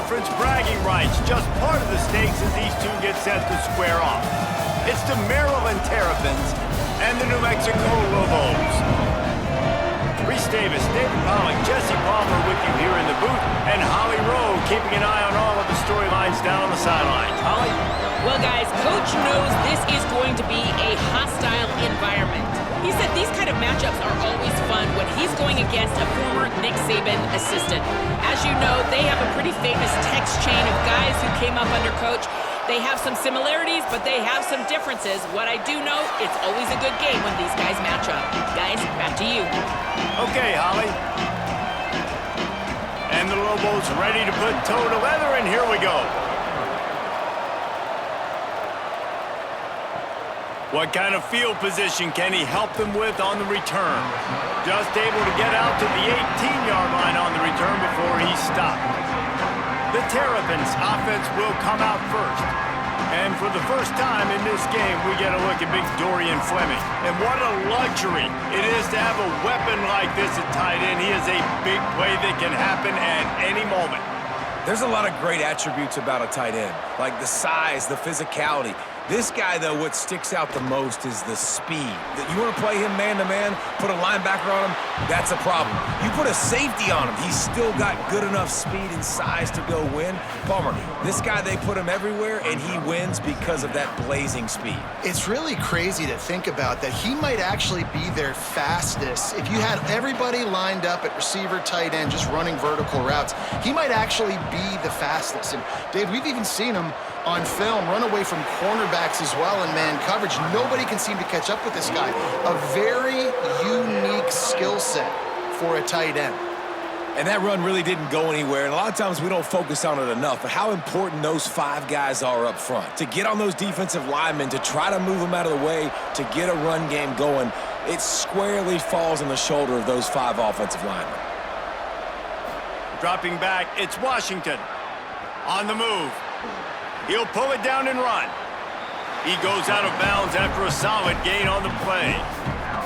conference bragging rights. Just part of the stakes as these two get set to square off. It's the Maryland Terrapins and the New Mexico Lobos. Reese Davis, David Pollock, Jesse Palmer with you here in the booth, and Holly Rowe keeping an eye on all of the storylines down on the sidelines. Holly? Well, guys, Coach knows this is going to be a hostile environment. He said these kind of matchups are always fun when he's going against a former Nick Saban assistant. As you know, they have a pretty famous text chain of guys who came up under Coach. They have some similarities, but they have some differences. What I do know, it's always a good game when these guys match up. Guys, back to you. Okay, Holly. And the Lobos ready to put toe to leather, and here we go. What kind of field position can he help them with on the return? Just able to get out to the 18-yard line on the return before he stopped. The Terrapins offense will come out first. And for the first time in this game, we get a look at big Dorian Fleming. And what a luxury it is to have a weapon like this at tight end. He is a big play that can happen at any moment. There's a lot of great attributes about a tight end, like the size, the physicality. This guy, though, what sticks out the most is the speed. That you want to play him man-to-man, put a linebacker on him, that's a problem. You put a safety on him, he's still got good enough speed and size to go win. Palmer, this guy, they put him everywhere, and he wins because of that blazing speed. It's really crazy to think about that he might actually be their fastest. If you had everybody lined up at receiver, tight end, just running vertical routes, he might actually be the fastest. And, Dave, we've even seen him on film run away from cornerbacks as well in man coverage. Nobody can seem to catch up with this guy. A very unique skill set for a tight end. And that run really didn't go anywhere, and a lot of times we don't focus on it enough, but how important those five guys are up front. To get on those defensive linemen, to try to move them out of the way, to get a run game going, it squarely falls on the shoulder of those five offensive linemen. Dropping back, it's Washington. On the move. He'll pull it down and run. He goes out of bounds after a solid gain on the play.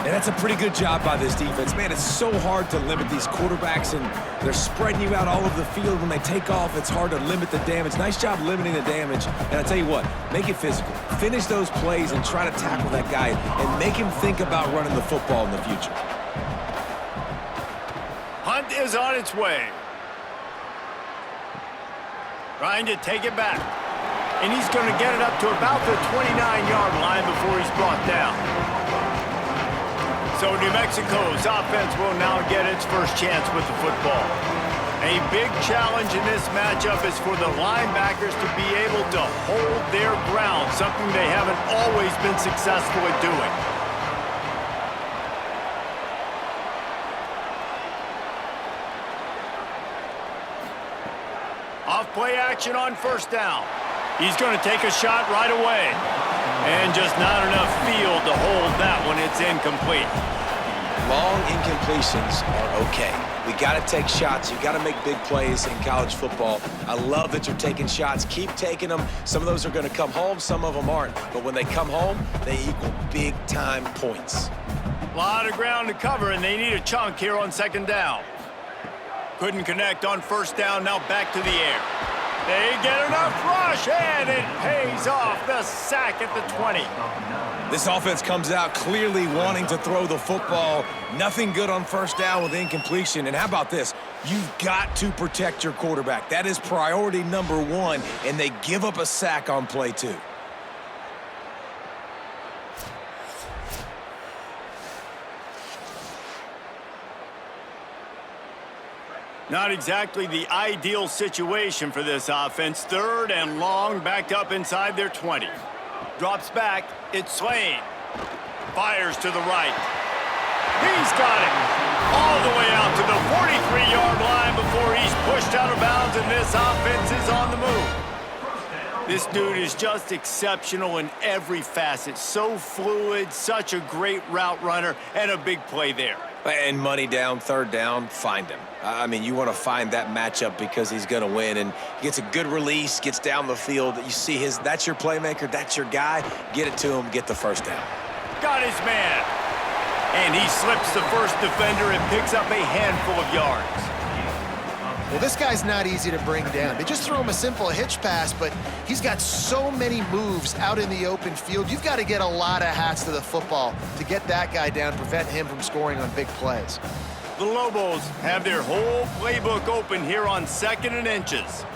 And that's a pretty good job by this defense. Man, it's so hard to limit these quarterbacks, and they're spreading you out all over the field. When they take off, it's hard to limit the damage. Nice job limiting the damage. And I tell you what, make it physical. Finish those plays and try to tackle that guy and make him think about running the football in the future. Hunt is on its way. Trying to take it back. And he's going to get it up to about the 29-yard line before he's brought down. So New Mexico's offense will now get its first chance with the football. A big challenge in this matchup is for the linebackers to be able to hold their ground, something they haven't always been successful at doing. Off-play action on first down. He's going to take a shot right away. And just not enough field to hold that one. It's incomplete. Long incompletions are okay. We got to take shots. You got to make big plays in college football. I love that you're taking shots. Keep taking them. Some of those are going to come home. Some of them aren't. But when they come home, they equal big-time points. A lot of ground to cover, and they need a chunk here on second down. Couldn't connect on first down. Now back to the air. They get enough rush, and it pays off. The sack at the 20. This offense comes out clearly wanting to throw the football. Nothing good on first down with incompletion. And how about this? You've got to protect your quarterback. That is priority number one, and they give up a sack on play two. Not exactly the ideal situation for this offense. Third and long, backed up inside their 20. Drops back, it's Slane. Fires to the right. He's got it. All the way out to the 43-yard line before he's pushed out of bounds, and this offense is on the move. This dude is just exceptional in every facet. So fluid, such a great route runner, and a big play there. And money down, third down, find him. I mean, you want to find that matchup because he's going to win, and he gets a good release, gets down the field. You see that's your playmaker, that's your guy. Get it to him, get the first down. Got his man. And he slips the first defender and picks up a handful of yards. Well, this guy's not easy to bring down. They just throw him a simple hitch pass, but he's got so many moves out in the open field. You've got to get a lot of hats to the football to get that guy down, prevent him from scoring on big plays. The Lobos have their whole playbook open here on 2nd and inches.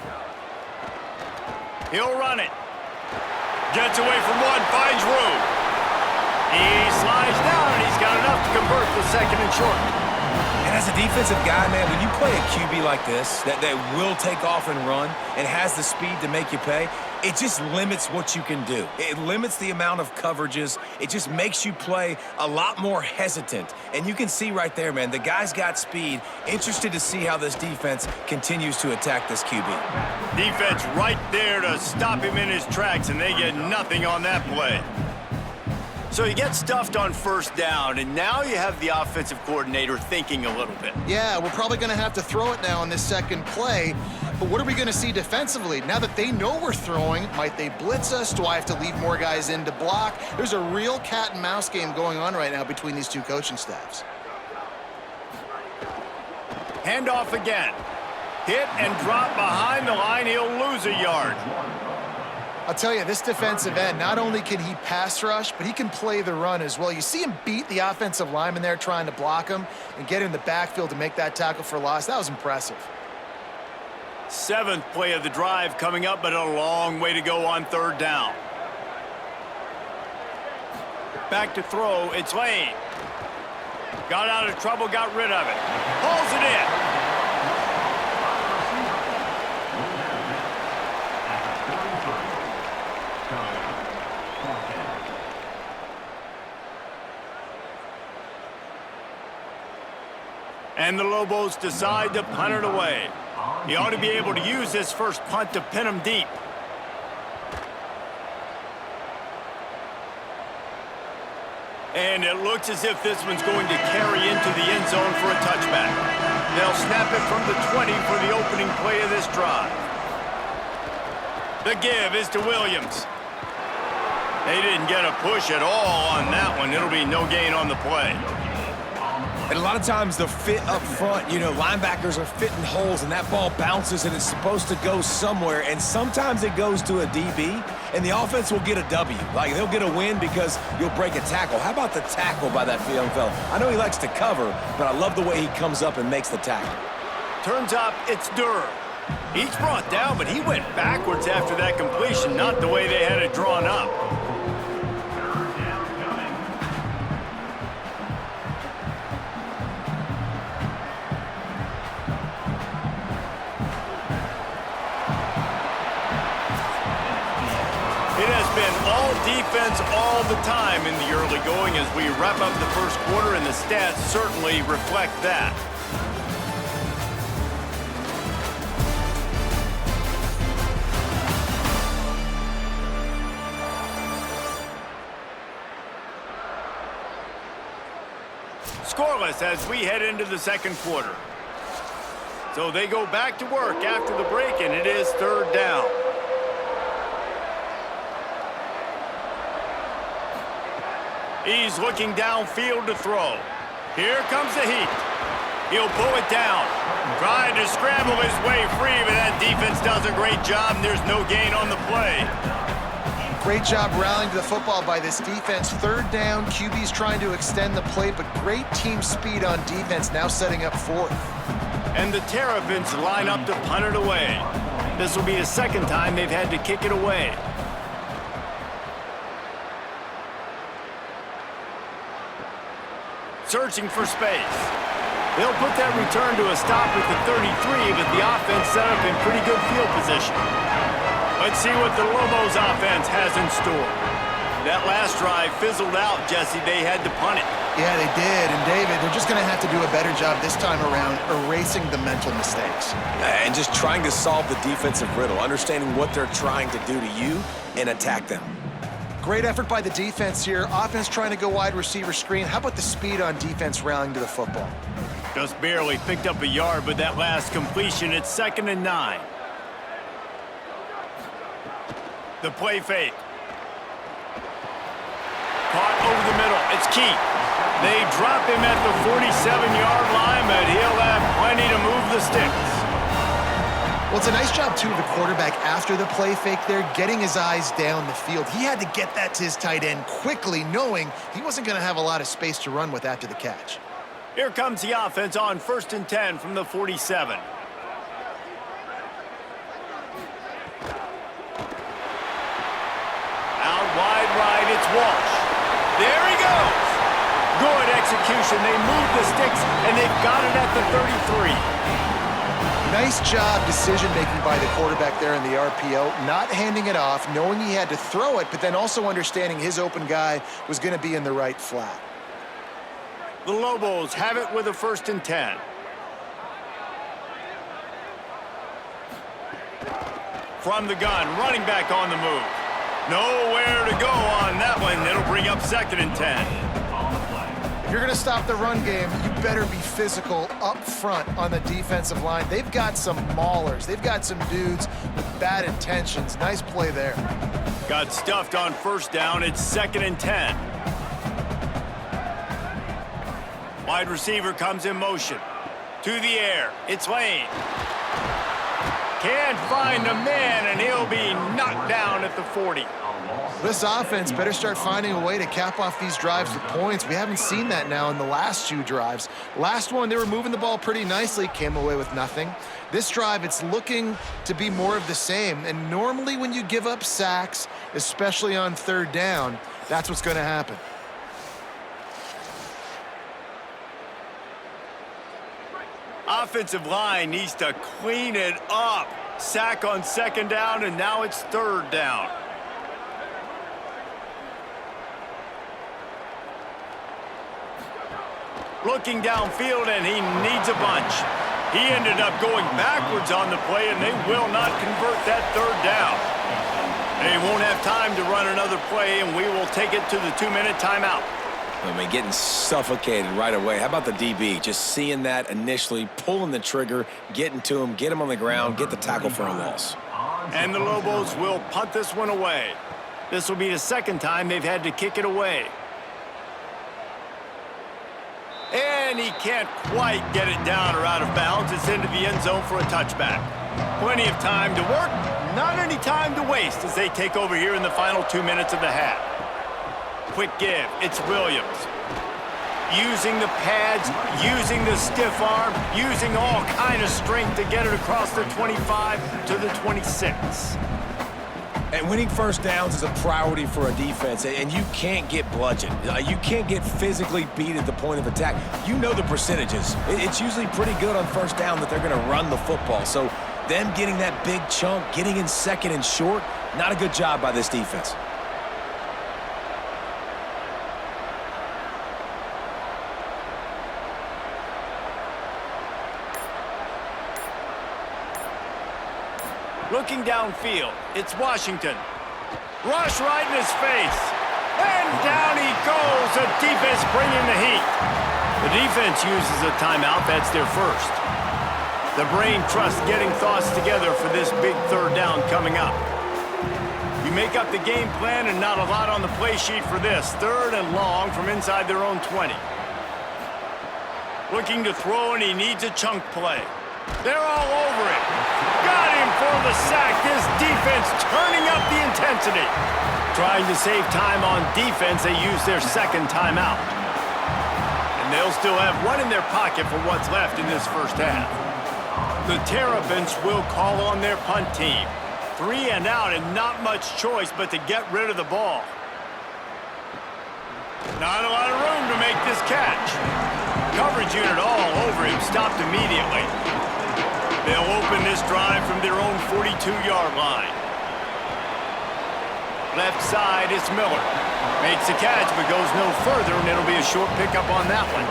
He'll run it. Gets away from one, finds room. He slides down, and he's got enough to convert for 2nd and short. And as a defensive guy, man, when you play a QB like this, that will take off and run and has the speed to make you pay, it just limits what you can do. It limits the amount of coverages. It just makes you play a lot more hesitant. And you can see right there, man, the guy's got speed. Interested to see how this defense continues to attack this QB. Defense right there to stop him in his tracks, and they get nothing on that play. So he gets stuffed on 1st down, and now you have the offensive coordinator thinking a little bit. Yeah, we're probably going to have to throw it now on this 2nd play. But what are we going to see defensively? Now that they know we're throwing, might they blitz us? Do I have to leave more guys in to block? There's a real cat and mouse game going on right now between these two coaching staffs. Handoff again. Hit and drop behind the line. He'll lose a yard. I'll tell you, this defensive end, not only can he pass rush, but he can play the run as well. You see him beat the offensive lineman there trying to block him and get in the backfield to make that tackle for loss. That was impressive. 7th play of the drive coming up, but a long way to go on 3rd down. Back to throw, it's Lane. Got out of trouble, got rid of it. Pulls it in. And the Lobos decide to punt it away. He ought to be able to use this first punt to pin him deep. And it looks as if this one's going to carry into the end zone for a touchback. They'll snap it from the 20 for the opening play of this drive. The give is to Williams. They didn't get a push at all on that one. It'll be no gain on the play. And a lot of times the fit up front, you know, linebackers are fitting holes and that ball bounces and it's supposed to go somewhere. And sometimes it goes to a DB and the offense will get a W. Like they'll get a win because you'll break a tackle. How about the tackle by that young fella? I know he likes to cover, but I love the way he comes up and makes the tackle. Turns up, it's Durr. He's brought down, but he went backwards after that completion, not the way they had it drawn up. Defense all the time in the early going as we wrap up the first quarter, and the stats certainly reflect that. Scoreless as we head into the 2nd quarter. So they go back to work after the break, and it is 3rd down. He's looking downfield to throw. Here comes the heat. He'll pull it down. Trying to scramble his way free, but that defense does a great job, and there's no gain on the play. Great job rallying to the football by this defense. 3rd down, QB's trying to extend the play, but great team speed on defense, now setting up 4th. And the Terrapins line up to punt it away. This will be the 2nd time they've had to kick it away. Searching for space. They'll put that return to a stop at the 33, but the offense set up in pretty good field position. Let's see what the Lobos offense has in store. That last drive fizzled out, Jesse. They had to punt it. Yeah, they did. And David, they're just going to have to do a better job this time around erasing the mental mistakes. And just trying to solve the defensive riddle, understanding what they're trying to do to you and attack them. Great effort by the defense here. Offense trying to go wide receiver screen. How about the speed on defense rallying to the football? Just barely picked up a yard, but that last completion, it's 2nd and 9. The play fake. Caught over the middle. It's Keith. They drop him at the 47-yard line, but he'll have plenty to move the sticks. Well, it's a nice job, too, of the quarterback after the play fake there, getting his eyes down the field. He had to get that to his tight end quickly, knowing he wasn't going to have a lot of space to run with after the catch. Here comes the offense on 1st and 10 from the 47. Out wide right, it's Walsh. There he goes. Good execution. They moved the sticks, and they've got it at the 33. Nice job decision-making by the quarterback there in the RPO, not handing it off, knowing he had to throw it, but then also understanding his open guy was going to be in the right flat. The Lobos have it with a 1st and 10. From the gun, running back on the move. Nowhere to go on that one. It'll bring up 2nd and 10. If you're going to stop the run game, you better be physical up front on the defensive line. They've got some maulers. They've got some dudes with bad intentions. Nice play there. Got stuffed on 1st down. It's 2nd and 10. Wide receiver comes in motion. To the air. It's Lane. Can't find the man, and he'll be knocked down at the 40. This offense better start finding a way to cap off these drives with points. We haven't seen that now in the last 2 drives. Last one, they were moving the ball pretty nicely, came away with nothing. This drive, it's looking to be more of the same. And normally when you give up sacks, especially on 3rd down, that's what's going to happen. Offensive line needs to clean it up. Sack on 2nd down, and now it's 3rd down. Looking downfield, and he needs a bunch. He ended up going backwards on the play, and they will not convert that 3rd down. They won't have time to run another play, and we will take it to the 2-minute timeout. I mean, getting suffocated right away. How about the DB? Just seeing that initially, pulling the trigger, getting to him, get him on the ground, get the tackle for a loss. And the Lobos will punt this one away. This will be the 2nd time they've had to kick it away. And he can't quite get it down or out of bounds. It's into the end zone for a touchback. Plenty of time to work, not any time to waste as they take over here in the final 2 minutes of the half. Quick give, it's Williams. Using the pads, using the stiff arm, using all kind of strength to get it across the 25 to the 26. And winning 1st downs is a priority for a defense, and you can't get bludgeoned. You can't get physically beat at the point of attack. You know the percentages. It's usually pretty good on 1st down that they're going to run the football. So them getting that big chunk, getting in 2nd and short, not a good job by this defense. Looking downfield, it's Washington. Rush right in his face. And down he goes. The defense bringing the heat. The defense uses a timeout. That's their 1st. The brain trust getting thoughts together for this big 3rd down coming up. You make up the game plan and not a lot on the play sheet for this. 3rd and long from inside their own 20. Looking to throw, and he needs a chunk play. They're all over it. Got him for the sack. This defense turning up the intensity. Trying to save time on defense, they use their 2nd timeout. And they'll still have one in their pocket for what's left in this 1st half. The Terrapins will call on their punt team. 3 and out, and not much choice but to get rid of the ball. Not a lot of room to make this catch. Coverage unit all over him, stopped immediately. They'll open this drive from their own 42-yard line. Left side, it's Miller. Makes the catch, but goes no further, and it'll be a short pickup on that one.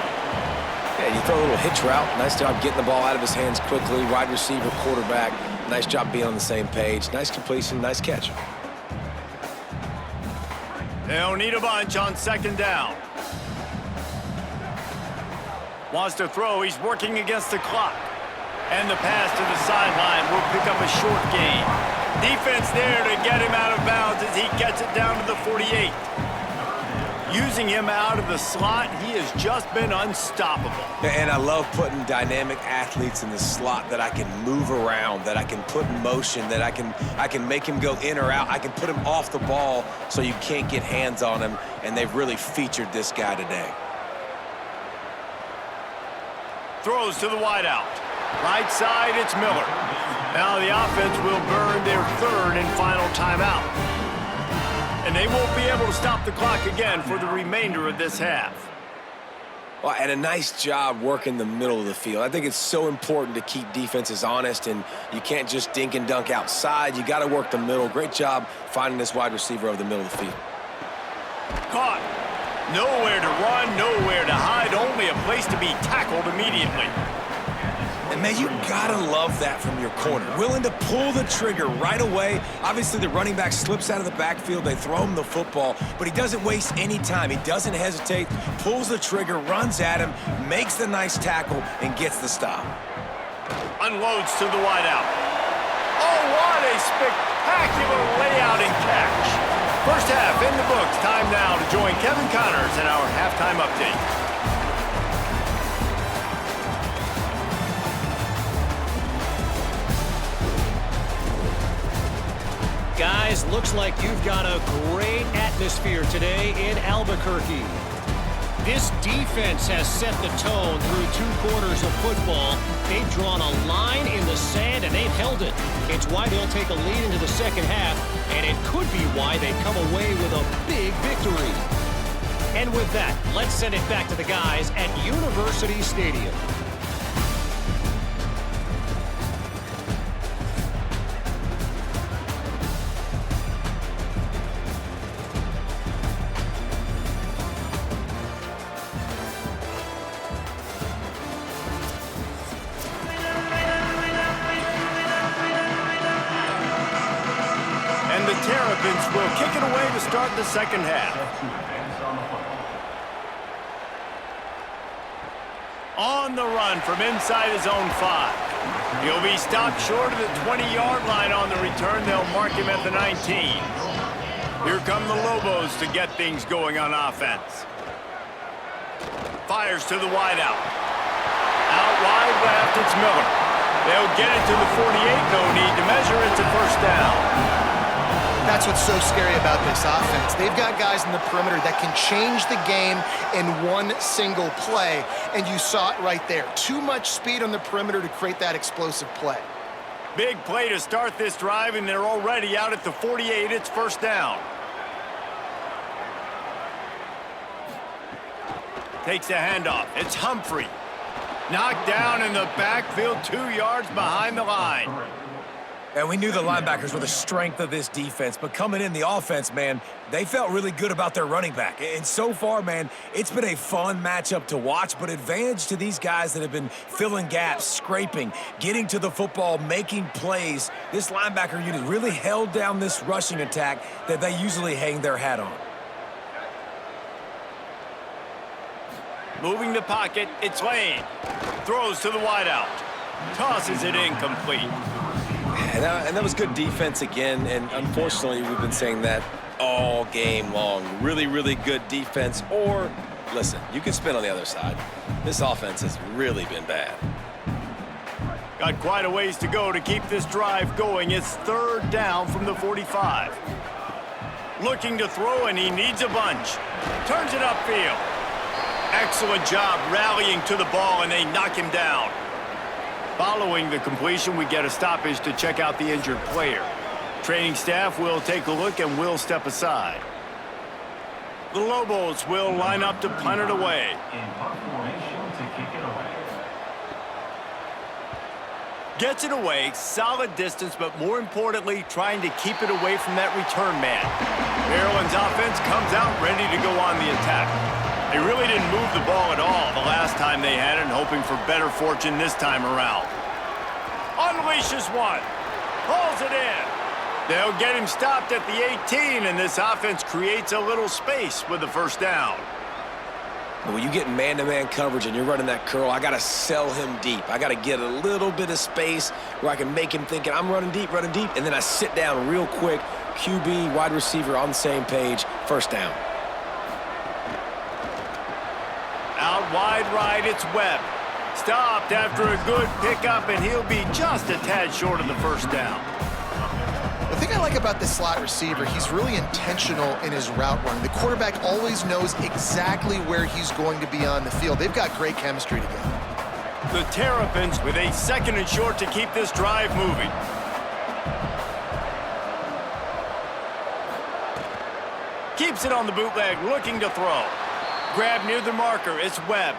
Yeah, you throw a little hitch route. Nice job getting the ball out of his hands quickly. Wide receiver, quarterback. Nice job being on the same page. Nice completion, nice catch. They'll need a bunch on 2nd down. Wants to throw, he's working against the clock. And the pass to the sideline will pick up a short gain. Defense there to get him out of bounds as he gets it down to the 48. Using him out of the slot, he has just been unstoppable. And I love putting dynamic athletes in the slot that I can move around, that I can put in motion, that I can make him go in or out. I can put him off the ball so you can't get hands on him, and they've really featured this guy today. Throws to the wideout. Right side, it's Miller. Now the offense will burn their third and final timeout. And they won't be able to stop the clock again for the remainder of this half. Well, and a nice job working the middle of the field. I think it's so important to keep defenses honest, and you can't just dink and dunk outside. You got to work the middle. Great job finding this wide receiver over the middle of the field. Caught. Nowhere to run, nowhere to hide, only a place to be tackled immediately. And, man, you got to love that from your corner. Willing to pull the trigger right away. Obviously, the running back slips out of the backfield. They throw him the football, but he doesn't waste any time. He doesn't hesitate, pulls the trigger, runs at him, makes the nice tackle, and gets the stop. Unloads to the wideout. Oh, what a spectacular layout and catch. First half in the books. Time now to join Kevin Connors in our halftime update. Guys, looks like you've got a great atmosphere today in Albuquerque. This defense has set the tone through 2 quarters of football. They've drawn a line in the sand, and they've held it. It's why they'll take a lead into the second half, and it could be why they come away with a big victory. And with that, let's send it back to the guys at University Stadium. Terrapins will kick it away to start the second half. On the run from inside his own 5. He'll be stopped short of the 20-yard line on the return. They'll mark him at the 19. Here come the Lobos to get things going on offense. Fires to the wideout. Out wide left, it's Miller. They'll get it to the 48. No need to measure. It's a first down. That's what's so scary about this offense. They've got guys in the perimeter that can change the game in one single play, and you saw it right there. Too much speed on the perimeter to create that explosive play. Big play to start this drive, and they're already out at the 48. It's first down. Takes a handoff. It's Humphrey. Knocked down in the backfield, 2 yards behind the line. And we knew the linebackers were the strength of this defense, but coming in the offense, man, they felt really good about their running back. And so far, man, it's been a fun matchup to watch, but advantage to these guys that have been filling gaps, scraping, getting to the football, making plays. This linebacker unit really held down this rushing attack that they usually hang their hat on. Moving the pocket, it's Lane. Throws to the wideout. Tosses it incomplete. And that was good defense again, and unfortunately, we've been saying that all game long. Really, really good defense, or, listen, you can spin on the other side. This offense has really been bad. Got quite a ways to go to keep this drive going. It's third down from the 45. Looking to throw, and he needs a bunch. Turns it upfield. Excellent job rallying to the ball, and they knock him down. Following the completion, we get a stoppage to check out the injured player. Training staff will take a look and will step aside. The Lobos will line up to punt it away. Gets it away, solid distance, but more importantly, trying to keep it away from that return man. Maryland's offense comes out ready to go on the attack. They really didn't move the ball at all the last time they had it, and hoping for better fortune this time around. Unleashes one. Pulls it in. They'll get him stopped at the 18, and this offense creates a little space with the first down. When you get man-to-man coverage and you're running that curl, I got to sell him deep. I got to get a little bit of space where I can make him think I'm running deep, and then I sit down real quick. QB, wide receiver on the same page, first down. wide right, it's Webb. Stopped after a good pickup, and he'll be just a tad short of the first down. The thing I like about this slot receiver, he's really intentional in his route running. The quarterback always knows exactly where he's going to be on the field. They've got great chemistry together. The Terrapins with a 2nd and short to keep this drive moving. Keeps it on the bootleg, looking to throw. Grab near the marker, it's Webb.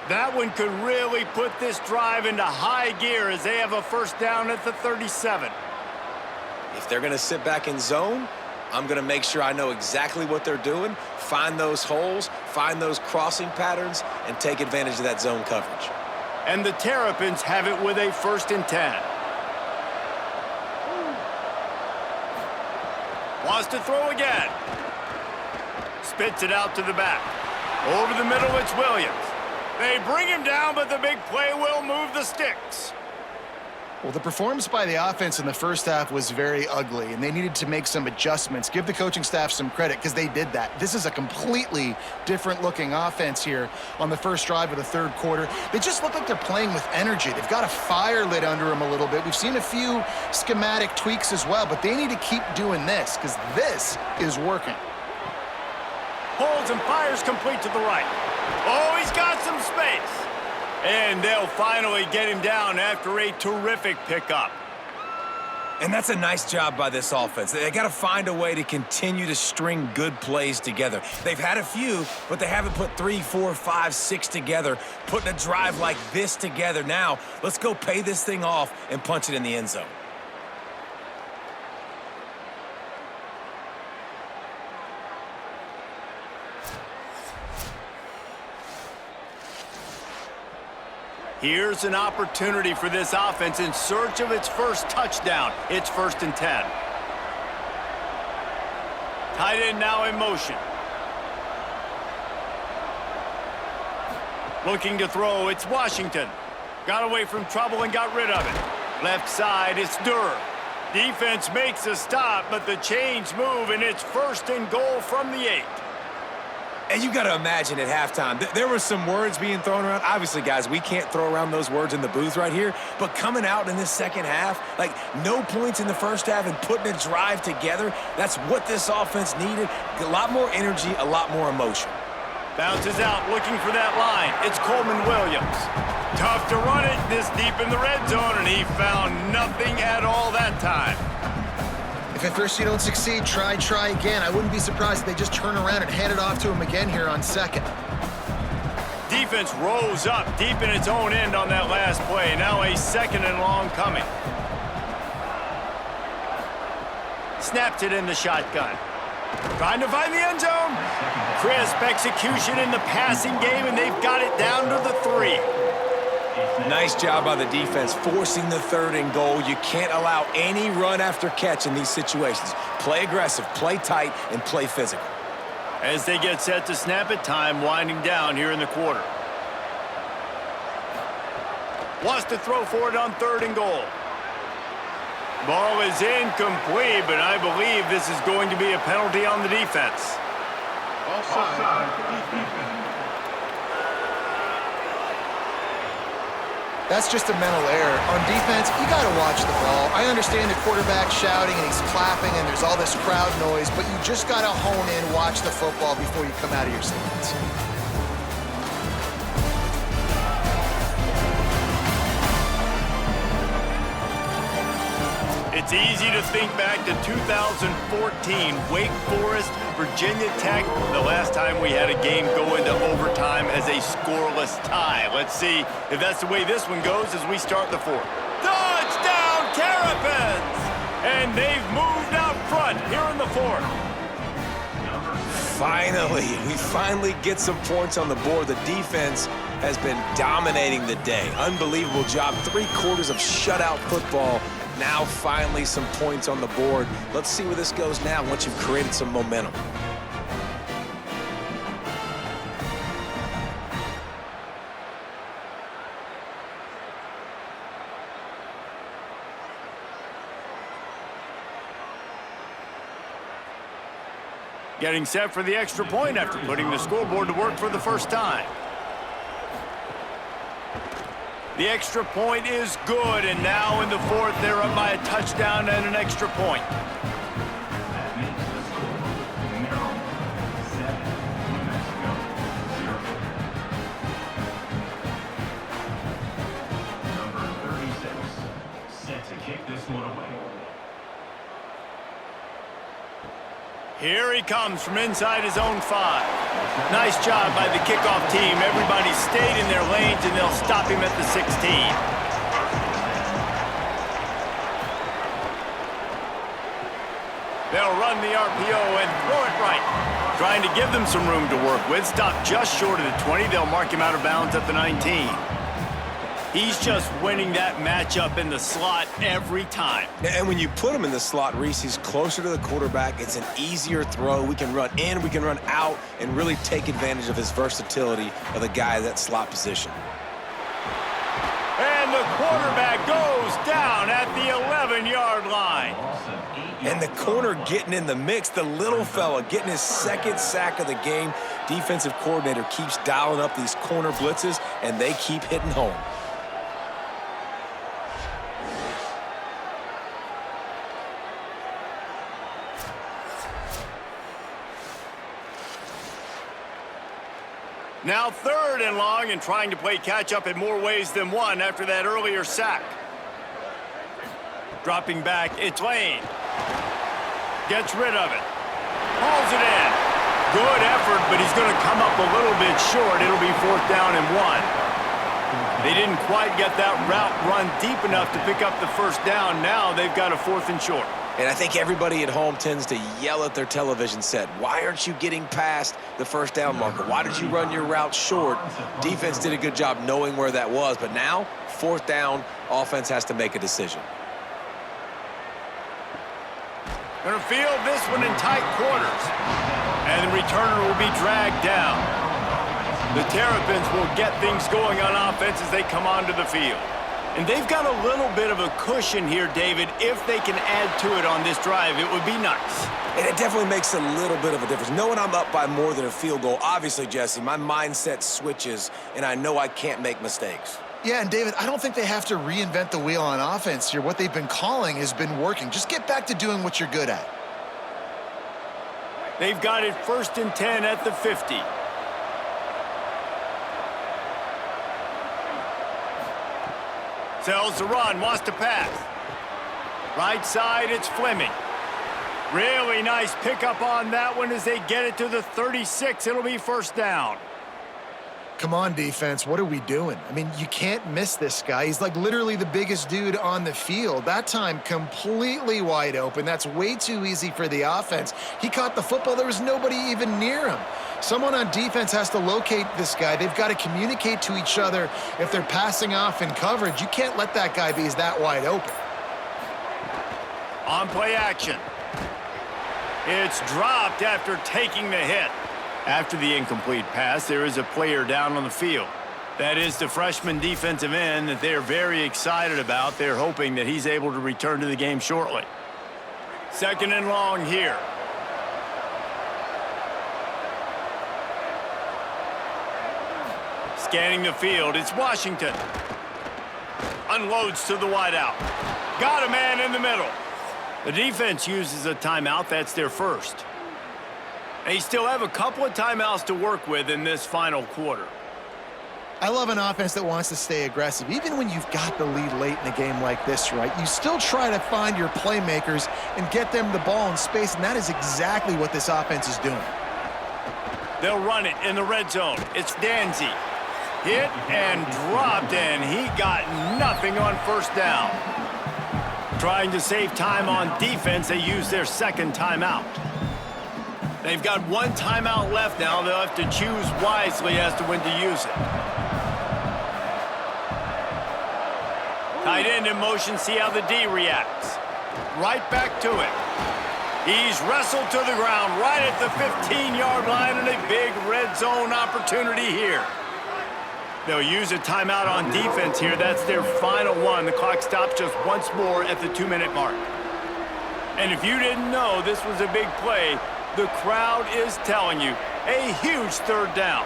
That one could really put this drive into high gear as they have a first down at the 37. If they're going to sit back in zone, I'm going to make sure I know exactly what they're doing, find those holes, find those crossing patterns, and take advantage of that zone coverage. And the Terrapins have it with a 1st and 10. Wants to throw again. Spits it out to the back. Over the middle, it's Williams. They bring him down, but the big play will move the sticks. Well, the performance by the offense in the first half was very ugly, and they needed to make some adjustments. Give the coaching staff some credit because they did that. This is a completely different-looking offense here on the first drive of the third quarter. They just look like they're playing with energy. They've got a fire lit under them a little bit. We've seen a few schematic tweaks as well, but they need to keep doing this because this is working. Holds and fires complete to the right. Oh, he's got some space. And they'll finally get him down after a terrific pickup. And that's a nice job by this offense. They got to find a way to continue to string good plays together. They've had a few, but they haven't put 3, 4, 5, 6 together, putting a drive like this together. Now, let's go pay this thing off and punch it in the end zone. Here's an opportunity for this offense in search of its first touchdown. It's 1st and 10. Tight end now in motion. Looking to throw, it's Washington. Got away from trouble and got rid of it. Left side, it's Durr. Defense makes a stop, but the chains move, and it's 1st and goal from the 8. And you got to imagine at halftime, there were some words being thrown around. Obviously, guys, we can't throw around those words in the booth right here. But coming out in this second half, like no points in the first half and putting a drive together, that's what this offense needed. A lot more energy, a lot more emotion. Bounces out, looking for that line. It's Coleman Williams. Tough to run it this deep in the red zone, and he found nothing at all that time. If at first you don't succeed, try again. I wouldn't be surprised if they just turn around and hand it off to him again here on 2nd. Defense rose up deep in its own end on that last play. Now a 2nd and long coming. Snaps it in the shotgun. Trying to find the end zone. Crisp execution in the passing game, and they've got it down to the 3. Nice job by the defense, forcing the 3rd and goal. You can't allow any run after catch in these situations. Play aggressive, play tight, and play physical. As they get set to snap it, time winding down here in the quarter. Wants to throw for it on 3rd and goal. Ball is incomplete, but I believe this is going to be a penalty on the defense. Offside. That's just a mental error. On defense, you got to watch the ball. I understand the quarterback shouting and he's clapping and there's all this crowd noise, but you just got to hone in, watch the football before you come out of your stance. It's easy to think back to 2014, Wake Forest, Virginia Tech, the last time we had a game go into overtime as a scoreless tie. Let's see if that's the way this one goes as we start the 4th. Touchdown, Terrapins! And they've moved out front here in the 4th. We finally get some points on the board. The defense has been dominating the day. Unbelievable job. 3 quarters of shutout football. Now finally some points on the board. Let's see where this goes now once you've created some momentum. Getting set for the extra point after putting the scoreboard to work for the first time. The extra point is good, and now in the fourth, they're up by a touchdown and an extra point. That makes the score Maryland 7, New Mexico 0. Number 36, set to kick this one away. Here he comes from inside his own 5. Nice job by the kickoff team. Everybody stayed in their lanes, and they'll stop him at the 16. They'll run the RPO and throw it right. Trying to give them some room to work with. Stop just short of the 20. They'll mark him out of bounds at the 19. He's just winning that matchup in the slot every time. And when you put him in the slot, Reese, he's closer to the quarterback. It's an easier throw. We can run in, we can run out, and really take advantage of his versatility of the guy in that slot position. And the quarterback goes down at the 11-yard line. And the corner getting in the mix, the little fella getting his second sack of the game. Defensive coordinator keeps dialing up these corner blitzes, and they keep hitting home. Now 3rd and long, and trying to play catch-up in more ways than one after that earlier sack. Dropping back, it's Lane. Gets rid of it. Hauls it in. Good effort, but he's going to come up a little bit short. It'll be 4th down and 1. They didn't quite get that route run deep enough to pick up the first down. Now they've got a 4th and short. And I think everybody at home tends to yell at their television set, why aren't you getting past the first down marker? Why did you run your route short? Defense did a good job knowing where that was, but now, 4th down, offense has to make a decision. Going to field this one in tight quarters. And the returner will be dragged down. The Terrapins will get things going on offense as they come onto the field. And they've got a little bit of a cushion here, David. If they can add to it on this drive, it would be nice. And it definitely makes a little bit of a difference. Knowing I'm up by more than a field goal, obviously, Jesse, my mindset switches, and I know I can't make mistakes. Yeah, and David, I don't think they have to reinvent the wheel on offense here. What they've been calling has been working. Just get back to doing what you're good at. They've got it 1st and 10 at the 50. Sells the run, wants to pass. Right side, it's Fleming. Really nice pickup on that one as they get it to the 36. It'll be 1st down. Come on, defense. What are we doing? I mean, you can't miss this guy. He's like literally the biggest dude on the field. That time, completely wide open. That's way too easy for the offense. He caught the football. There was nobody even near him. Someone on defense has to locate this guy. They've got to communicate to each other if they're passing off in coverage. You can't let that guy be that wide open. On play action. It's dropped after taking the hit. After the incomplete pass, there is a player down on the field. That is the freshman defensive end that they're very excited about. They're hoping that he's able to return to the game shortly. 2nd and long here. Scanning the field, it's Washington. Unloads to the wideout. Got a man in the middle. The defense uses a timeout. That's their first. They still have a couple of timeouts to work with in this final quarter. I love an offense that wants to stay aggressive. Even when you've got the lead late in a game like this, right, you still try to find your playmakers and get them the ball in space, and that is exactly what this offense is doing. They'll run it in the red zone. It's Danzy. Hit and dropped, and he got nothing on 1st down. Trying to save time on defense, they use their 2nd timeout. They've got 1 timeout left now. They'll have to choose wisely as to when to use it. Tight end in motion, see how the D reacts. Right back to it. He's wrestled to the ground right at the 15-yard line, and a big red zone opportunity here. They'll use a timeout on defense here. That's their final one. The clock stops just once more at the 2-minute mark. And if you didn't know this was a big play, the crowd is telling you, a huge 3rd down.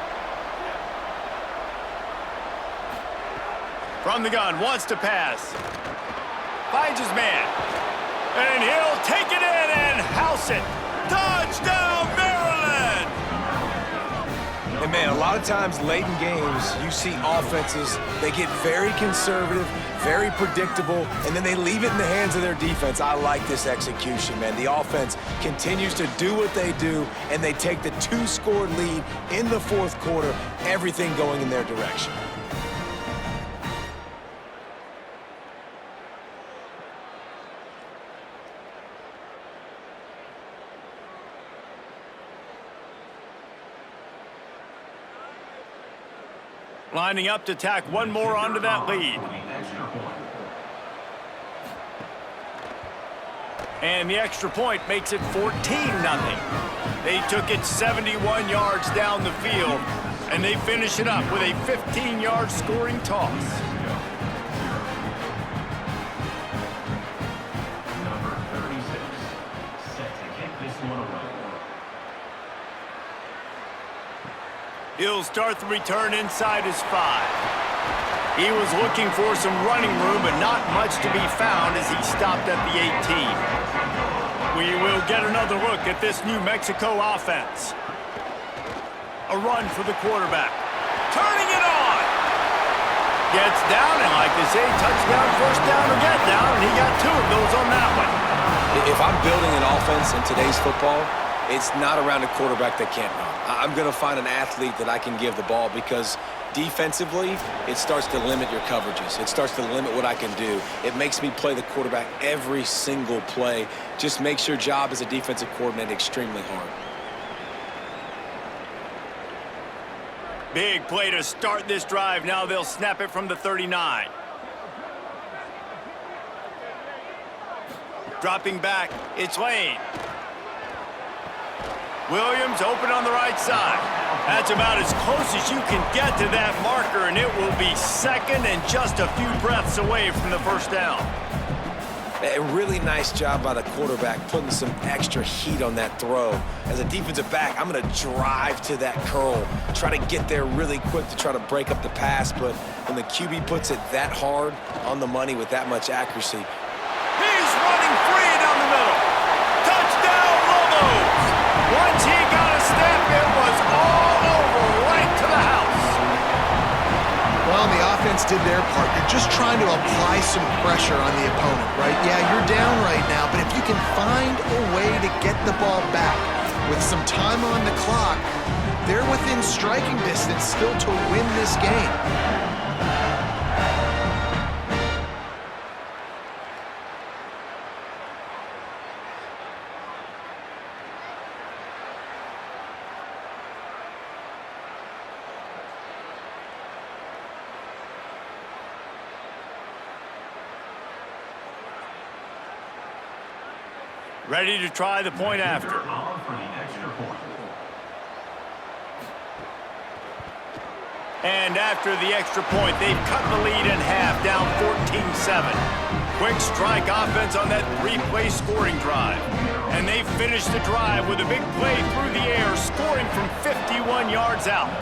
From the gun, wants to pass. Finds his man. And he'll take it in and house it. Touchdown, Maryland! And man, a lot of times late in games, you see offenses, they get very conservative, very predictable, and then they leave it in the hands of their defense. I like this execution, man. The offense continues to do what they do, and they take the 2-score lead in the fourth quarter, everything going in their direction. Lining up to tack one more onto that lead. And the extra point makes it 14-0. They took it 71 yards down the field, and they finish it up with a 15-yard scoring toss. Number 36, set to kick this one away. He'll start the return inside his 5. He was looking for some running room, but not much to be found as he stopped at the 18. We will get another look at this New Mexico offense. A run for the quarterback. Turning it on! Gets down, and like they say, touchdown, first down, or get down, and he got 2 of those on that one. If I'm building an offense in today's football, it's not around a quarterback that can't run. I'm going to find an athlete that I can give the ball because defensively, it starts to limit your coverages. It starts to limit what I can do. It makes me play the quarterback every single play. Just makes your job as a defensive coordinator extremely hard. Big play to start this drive. Now they'll snap it from the 39. Dropping back, it's Lane. Williams open on the right side. That's about as close as you can get to that marker, and it will be second and just a few breaths away from the first down. A really nice job by the quarterback putting some extra heat on that throw. As a defensive back, I'm going to drive to that curl, try to get there really quick to try to break up the pass, but when the QB puts it that hard on the money with that much accuracy. He's running free down the middle. Touchdown, Lobos! Once he got a step, it was all over, right to the house. Well, the offense did their part. You're just trying to apply some pressure on the opponent, right? Yeah, you're down right now, but if you can find a way to get the ball back with some time on the clock, they're within striking distance still to win this game. Ready to try the point after. On for the extra point. And after the extra point, they've cut the lead in half, down 14-7. Quick strike offense on that 3-play scoring drive. And they finished the drive with a big play through the air, scoring from 51 yards out.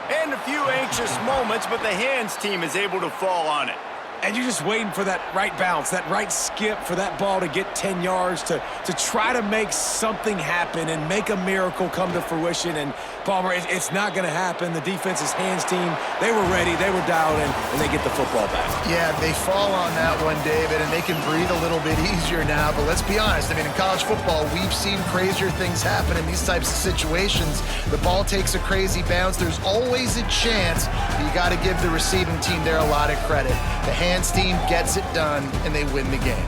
And a few anxious moments, but the hands team is able to fall on it. And you're just waiting for that right bounce, that right skip for that ball to get 10 yards to try to make something happen and make a miracle come to fruition. And, Palmer, it's not going to happen. The defense's hands team, they were ready, they were dialed in, and they get the football back. Yeah, they fall on that one, David, and they can breathe a little bit easier now. But let's be honest, I mean, in college football, we've seen crazier things happen in these types of situations. The ball takes a crazy bounce. There's always a chance. You got to give the receiving team there a lot of credit. The hands team gets it done, and they win the game.